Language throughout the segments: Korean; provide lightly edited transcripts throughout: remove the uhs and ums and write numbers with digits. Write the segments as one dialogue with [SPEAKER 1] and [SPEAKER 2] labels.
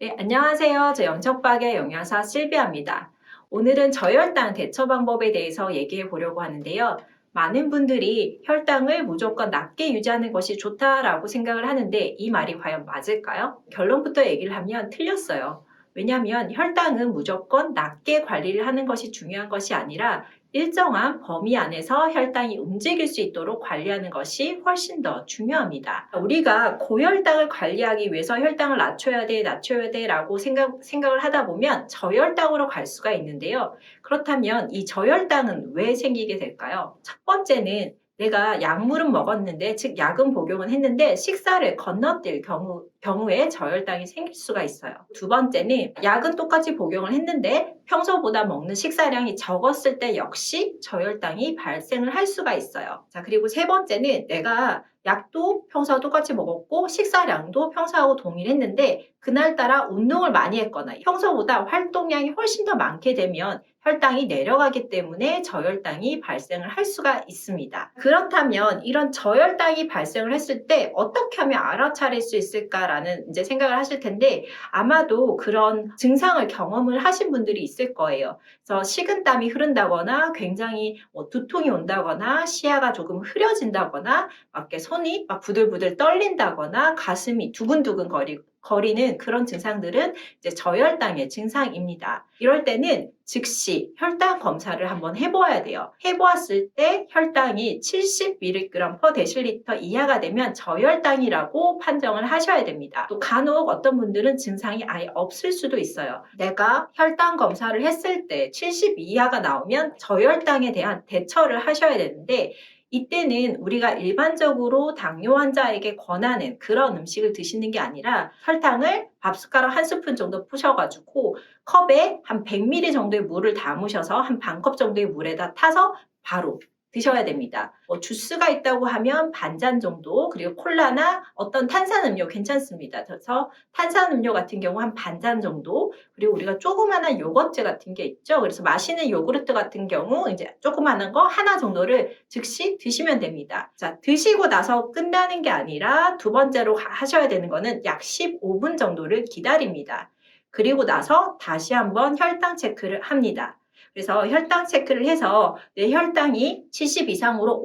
[SPEAKER 1] 네, 안녕하세요. 저 영척박의 영양사 실비아입니다. 오늘은 저혈당 대처 방법에 대해서 얘기해 보려고 하는데요. 많은 분들이 혈당을 무조건 낮게 유지하는 것이 좋다라고 생각을 하는데 이 말이 과연 맞을까요? 결론부터 얘기를 하면 틀렸어요. 왜냐하면 혈당은 무조건 낮게 관리를 하는 것이 중요한 것이 아니라 일정한 범위 안에서 혈당이 움직일 수 있도록 관리하는 것이 훨씬 더 중요합니다. 우리가 고혈당을 관리하기 위해서 혈당을 낮춰야 돼 라고 생각을 하다 보면 저혈당으로 갈 수가 있는데요. 그렇다면 이 저혈당은 왜 생기게 될까요? 첫 번째는 내가 약물은 먹었는데, 즉 약은 복용은 했는데 식사를 건너뛸 경우에 저혈당이 생길 수가 있어요. 두 번째는 약은 똑같이 복용을 했는데 평소보다 먹는 식사량이 적었을 때 역시 저혈당이 발생을 할 수가 있어요. 자, 그리고 세 번째는 내가 약도 평소와 똑같이 먹었고 식사량도 평소하고 동일했는데 그날따라 운동을 많이 했거나 평소보다 활동량이 훨씬 더 많게 되면 혈당이 내려가기 때문에 저혈당이 발생을 할 수가 있습니다. 그렇다면 이런 저혈당이 발생을 했을 때 어떻게 하면 알아차릴 수 있을까라는 이제 생각을 하실 텐데 아마도 그런 증상을 경험을 하신 분들이 있을 거예요. 그래서 식은땀이 흐른다거나 굉장히 두통이 온다거나 시야가 조금 흐려진다거나 막 손이 막 부들부들 떨린다거나 가슴이 두근두근 거리는 그런 증상들은 이제 저혈당의 증상입니다. 이럴 때는 즉시 혈당 검사를 한번 해보아야 돼요. 해보았을 때 혈당이 70mg/dL 이하가 되면 저혈당이라고 판정을 하셔야 됩니다. 또 간혹 어떤 분들은 증상이 아예 없을 수도 있어요. 내가 혈당 검사를 했을 때 70 이하가 나오면 저혈당에 대한 대처를 하셔야 되는데 이때는 우리가 일반적으로 당뇨 환자에게 권하는 그런 음식을 드시는 게 아니라 설탕을 밥숟가락 한 스푼 정도 푸셔가지고 컵에 한 100ml 정도의 물을 담으셔서 한 반 컵 정도의 물에다 타서 바로 드셔야 됩니다. 주스가 있다고 하면 반잔 정도, 그리고 콜라나 어떤 탄산음료 괜찮습니다. 그래서 탄산음료 같은 경우 한 반잔 정도, 그리고 우리가 조그마한 요거트 같은 게 있죠. 그래서 마시는 요구르트 같은 경우 이제 조그마한 거 하나 정도를 즉시 드시면 됩니다. 자, 드시고 나서 끝나는 게 아니라 두 번째로 하셔야 되는 거는 약 15분 정도를 기다립니다. 그리고 나서 다시 한번 혈당 체크를 합니다. 그래서 혈당 체크를 해서 내 혈당이 70 이상으로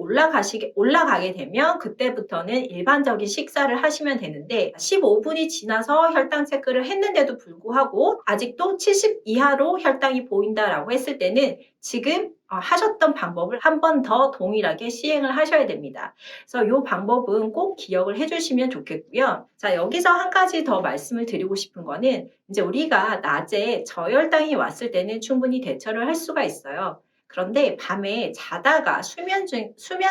[SPEAKER 1] 올라가게 되면 그때부터는 일반적인 식사를 하시면 되는데 15분이 지나서 혈당 체크를 했는데도 불구하고 아직도 70 이하로 혈당이 보인다라고 했을 때는 지금 하셨던 방법을 한 번 더 동일하게 시행을 하셔야 됩니다. 그래서 이 방법은 꼭 기억을 해주시면 좋겠고요. 자, 여기서 한 가지 더 말씀을 드리고 싶은 거는 이제 우리가 낮에 저혈당이 왔을 때는 충분히 대처를 할 수가 있어요. 그런데 밤에 자다가 수면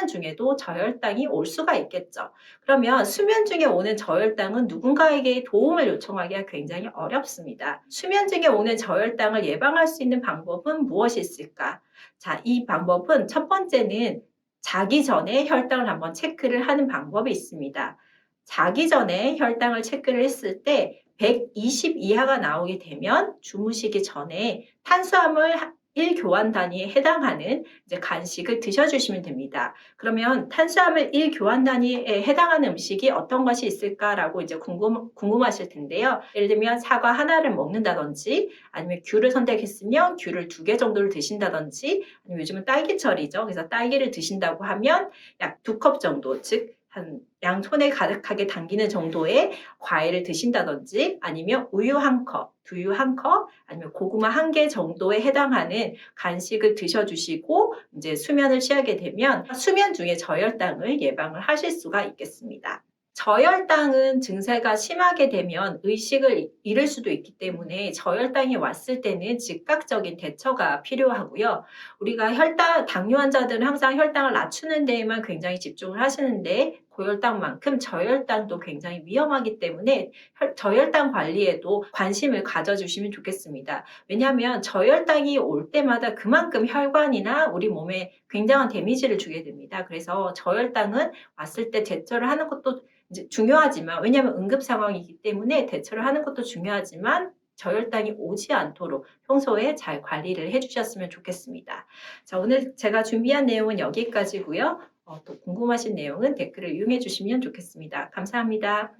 [SPEAKER 1] 중에도 저혈당이 올 수가 있겠죠. 그러면 수면 중에 오는 저혈당은 누군가에게 도움을 요청하기가 굉장히 어렵습니다. 수면 중에 오는 저혈당을 예방할 수 있는 방법은 무엇이 있을까? 자, 이 방법은 첫 번째는 자기 전에 혈당을 한번 체크를 하는 방법이 있습니다. 자기 전에 혈당을 체크를 했을 때 120 이하가 나오게 되면 주무시기 전에 탄수화물 1교환 단위에 해당하는 이제 간식을 드셔주시면 됩니다. 그러면 탄수화물 1교환 단위에 해당하는 음식이 어떤 것이 있을까라고 이제 궁금하실 텐데요. 예를 들면 사과 하나를 먹는다든지 아니면 귤을 선택했으면 귤을 2개 정도를 드신다든지 아니면 요즘은 딸기철이죠. 그래서 딸기를 드신다고 하면 약 2컵 정도, 즉 한 양손에 가득하게 당기는 정도의 과일을 드신다든지 아니면 우유 1컵, 두유 1컵, 아니면 고구마 1개 정도에 해당하는 간식을 드셔주시고 이제 수면을 취하게 되면 수면 중에 저혈당을 예방을 하실 수가 있겠습니다. 저혈당은 증세가 심하게 되면 의식을 잃을 수도 있기 때문에 저혈당이 왔을 때는 즉각적인 대처가 필요하고요. 우리가 당뇨 환자들은 항상 혈당을 낮추는 데에만 굉장히 집중을 하시는데 고혈당만큼 저혈당도 굉장히 위험하기 때문에 저혈당 관리에도 관심을 가져주시면 좋겠습니다. 왜냐하면 저혈당이 올 때마다 그만큼 혈관이나 우리 몸에 굉장한 데미지를 주게 됩니다. 그래서 저혈당은 왔을 때 대처를 하는 것도 이제 중요하지만 왜냐하면 응급 상황이기 때문에 대처를 하는 것도 중요하지만 저혈당이 오지 않도록 평소에 잘 관리를 해주셨으면 좋겠습니다. 자, 오늘 제가 준비한 내용은 여기까지고요. 또 궁금하신 내용은 댓글을 이용해 주시면 좋겠습니다. 감사합니다.